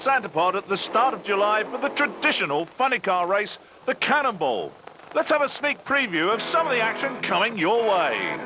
Santa Pod at the start of July for the traditional funny car race, the Cannonball. Let's have a sneak preview of some of the action coming your way.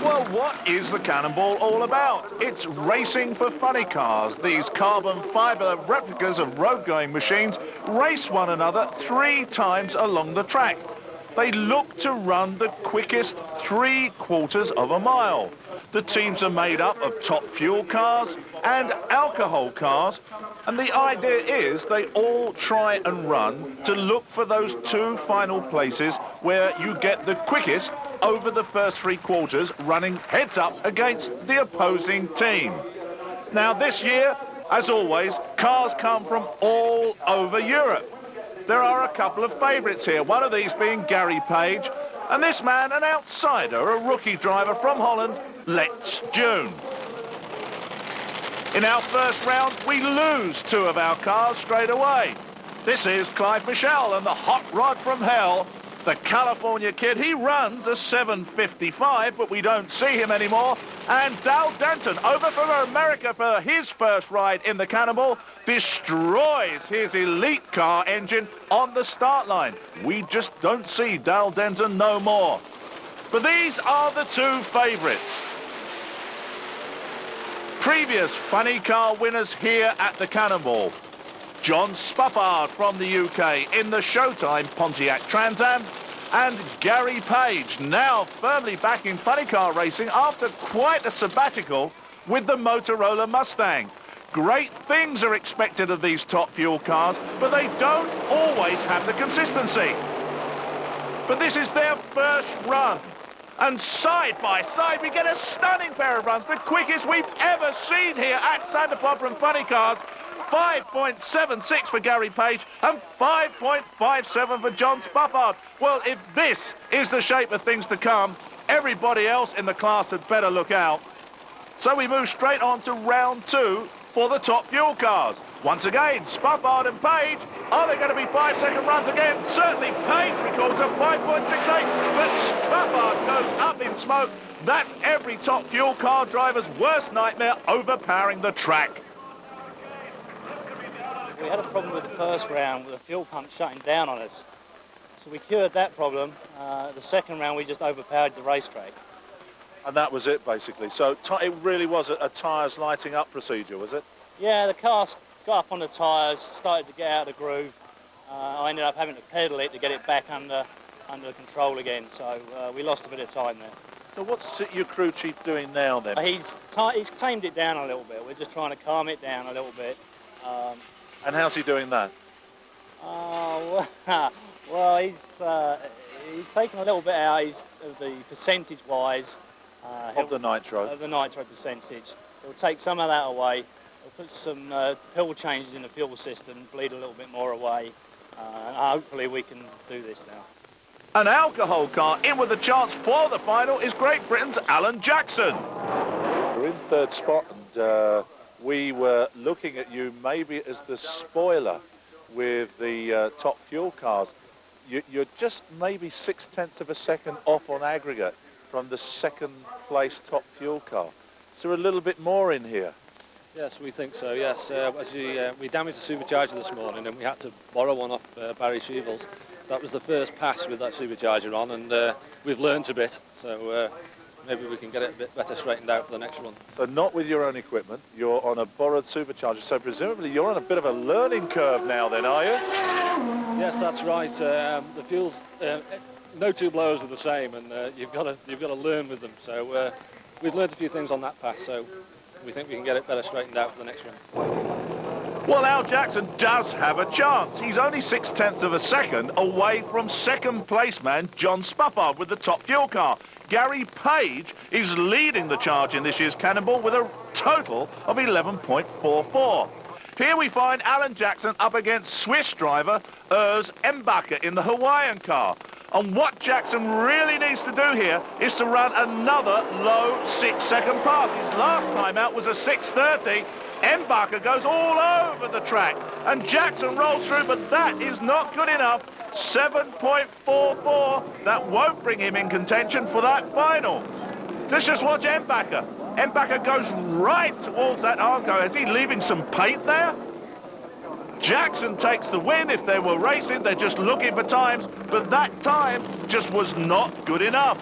Well, what is the Cannonball all about? It's racing for funny cars. These carbon fibre replicas of road-going machines race one another 3 times along the track. They look to run the quickest 3/4 of a mile. The teams are made up of top fuel cars and alcohol cars, and the idea is they all try and run to look for those 2 final places where you get the quickest over the first 3/4, running heads up against the opposing team. Now this year, as always, cars come from all over Europe. There are a couple of favourites here, one of these being Gary Page, and this man an outsider, a rookie driver from Holland, Let's June. In our first round, we lose 2 of our cars straight away. This is Clive Michelle and the hot rod from hell, the California kid. He runs a 7:55, but we don't see him anymore. And Dal Denton, over from America for his first ride in the Cannonball, destroys his elite car engine on the start line. We just don't see Dal Denton no more. But these are the 2 favourites. Previous funny car winners here at the Cannonball. John Spuppard from the UK in the Showtime Pontiac Trans Am, and Gary Page, now firmly back in funny car racing after quite a sabbatical with the Motorola Mustang. Great things are expected of these top fuel cars, but they don't always have the consistency. But this is their first run. And side by side, we get a stunning pair of runs, the quickest we've ever seen here at Santa Pod from funny cars. 5.76 for Gary Page and 5.57 for John Spuppard. Well, if this is the shape of things to come, everybody else in the class had better look out. So we move straight on to round 2 for the top fuel cars. Once again, Spuppard and Page. Are they going to be 5-second runs again? Certainly Page records a 5.68, but Spuppard goes up in smoke. That's every top fuel car driver's worst nightmare, overpowering the track. We had a problem with the first round with the fuel pump shutting down on us. So we cured that problem. The second round we just overpowered the racetrack. And that was it, basically. So it really was a tyres lighting up procedure, was it? Yeah, the car got up on the tyres, started to get out of the groove. I ended up having to pedal it to get it back under control again. So we lost a bit of time there. So what's your crew chief doing now then? He's tamed it down a little bit. We're just trying to calm it down a little bit. And how's he doing that? Well, he's taken a little bit out of the percentage-wise. Of the nitro? Of the nitro percentage. He'll take some of that away. He'll put some pill changes in the fuel system, bleed a little bit more away. And hopefully we can do this now. An alcohol car in with a chance for the final is Great Britain's Alan Jackson. We're in 3rd spot, and we were looking at you maybe as the spoiler with the top fuel cars. You're just maybe 0.6 of a second off on aggregate from the second place top fuel car. Is there a little bit more in here? Yes, we think so, yes. We damaged the supercharger this morning and we had to borrow one off Barry Sheevels. That was the first pass with that supercharger on, and we've learnt a bit, so maybe we can get it a bit better straightened out for the next run. So not with your own equipment, you're on a borrowed supercharger, so presumably you're on a bit of a learning curve now then, are you? Yes, that's right. The fuels, no two blowers are the same, and you've got to learn with them. So we've learned a few things on that pass, so we think we can get it better straightened out for the next run. Well, Al Jackson does have a chance. He's only 0.6 of a second away from second place man John Spuffard with the top fuel car. Gary Page is leading the charge in this year's Cannonball with a total of 11.44. Here we find Alan Jackson up against Swiss driver Urs Embacher in the Hawaiian car. And what Jackson really needs to do here is to run another low 6-second pass. His last time out was a 6:30. Embacher goes all over the track, and Jackson rolls through, but that is not good enough. 7.44. That won't bring him in contention for that final. Let's just watch Embacher. Embacher goes right towards that Arco. Is he leaving some paint there? Jackson takes the win. If they were racing, they're just looking for times, but that time just was not good enough.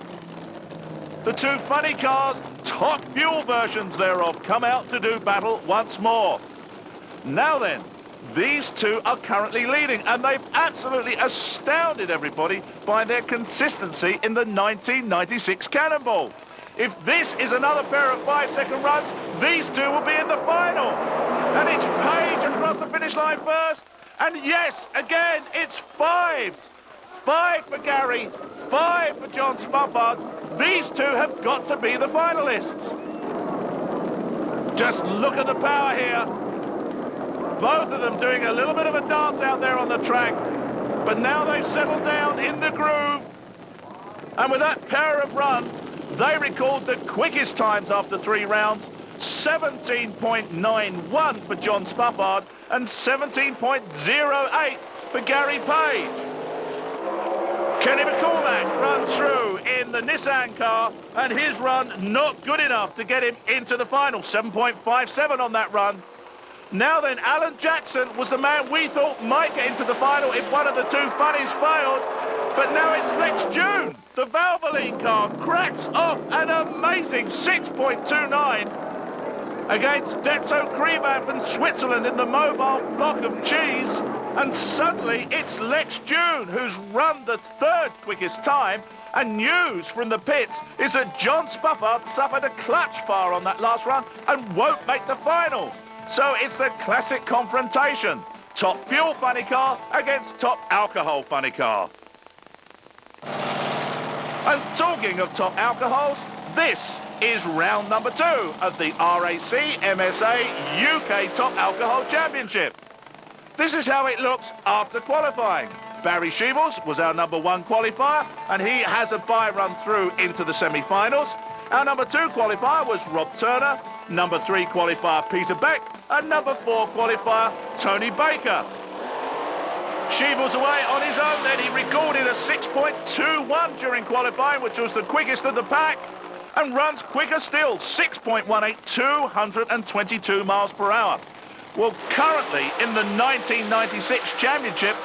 The two funny cars, top fuel versions thereof, come out to do battle once more. Now then, these two are currently leading, and they've absolutely astounded everybody by their consistency in the 1996 Cannonball. If this is another pair of 5-second runs, these two will be in the final. And it's Page across the finish line first. And yes, again, it's fives. 5 for Gary, 5 for John Spuffard. These two have got to be the finalists. Just look at the power here. Both of them doing a little bit of a dance out there on the track. But now they've settled down in the groove. And with that pair of runs, they record the quickest times after 3 rounds. 17.91 for John Spuffard and 17.08 for Gary Page. Kenny McCormack runs through in the Nissan car, and his run not good enough to get him into the final. 7.57 on that run. Now then, Alan Jackson was the man we thought might get into the final if one of the two funnies failed. But now it's Lex June. The Valvoline car cracks off an amazing 6.29 against Detso Krevan from Switzerland in the mobile block of cheese. And suddenly it's Lex June who's run the 3rd quickest time. And news from the pits is that John Spuffard suffered a clutch fire on that last run and won't make the final. So it's the classic confrontation. Top fuel funny car against top alcohol funny car. And talking of top alcohols, this is round number 2 of the RAC MSA UK Top Alcohol Championship. This is how it looks after qualifying. Barry Sheevels was our number 1 qualifier, and he has a bye run through into the semi-finals. Our number 2 qualifier was Rob Turner, number 3 qualifier Peter Beck, and number 4 qualifier Tony Baker. Sheevels away on his own, then he recorded a 6.21 during qualifying, which was the quickest of the pack, and runs quicker still, 6.18, 222 miles per hour. Well, currently in the 1996 championship,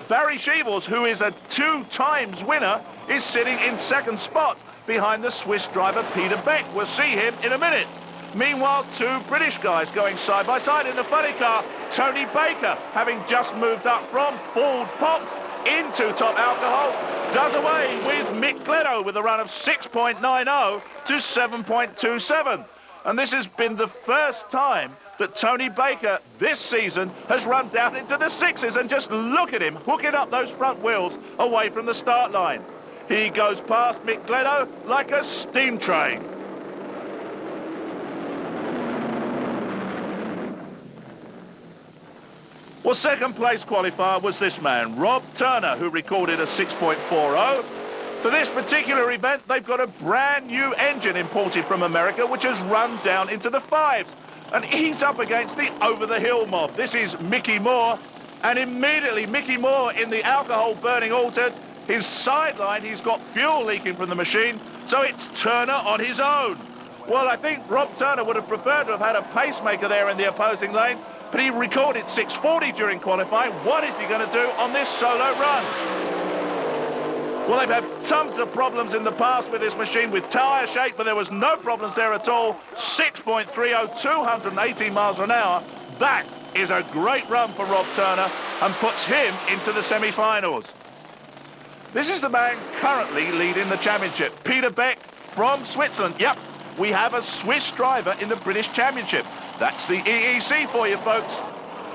Barry Sheevels, who is a 2-times winner, is sitting in 2nd spot behind the Swiss driver Peter Beck. We'll see him in a minute. Meanwhile, 2 British guys going side by side in the funny car. Tony Baker, having just moved up from Bald Pops into top alcohol, does away with Mick Gledo with a run of 6.90 to 7.27. And this has been the first time that Tony Baker this season has run down into the 6s, and just look at him hooking up those front wheels away from the start line. He goes past Mick Gledo like a steam train. Well, 2nd place qualifier was this man, Rob Turner, who recorded a 6.40. For this particular event, they've got a brand new engine imported from America, which has run down into the 5s. And he's up against the over-the-hill mob. This is Mickey Moore, And immediately Mickey Moore in the alcohol burning altered. His sideline, he's got fuel leaking from the machine, so it's Turner on his own. Well, I think Rob Turner would have preferred to have had a pacemaker there in the opposing lane, but he recorded 6:40 during qualifying. What is he going to do on this solo run? Well, they've had tons of problems in the past with this machine with tyre shake, but there was no problems there at all. 6.30, 218 miles an hour. That is a great run for Rob Turner and puts him into the semi-finals. This is the man currently leading the championship, Peter Beck from Switzerland. Yep, we have a Swiss driver in the British Championship. That's the EEC for you, folks.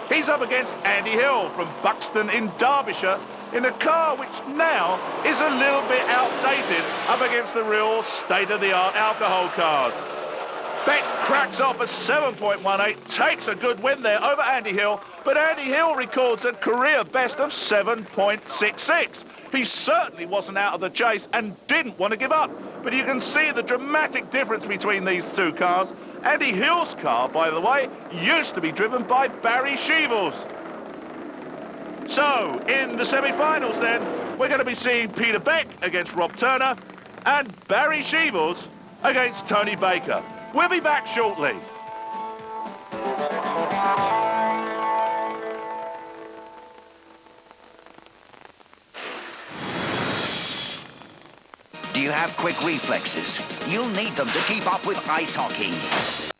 He's up against Andy Hill from Buxton in Derbyshire in a car which now is a little bit outdated up against the real state-of-the-art alcohol cars. Beck cracks off a 7.18, takes a good win there over Andy Hill, but Andy Hill records a career best of 7.66. He certainly wasn't out of the chase and didn't want to give up. But you can see the dramatic difference between these two cars. Andy Hill's car, by the way, used to be driven by Barry Sheevels. So, in the semi-finals then, we're going to be seeing Peter Beck against Rob Turner and Barry Sheevels against Tony Baker. We'll be back shortly. Do you have quick reflexes? You'll need them to keep up with ice hockey.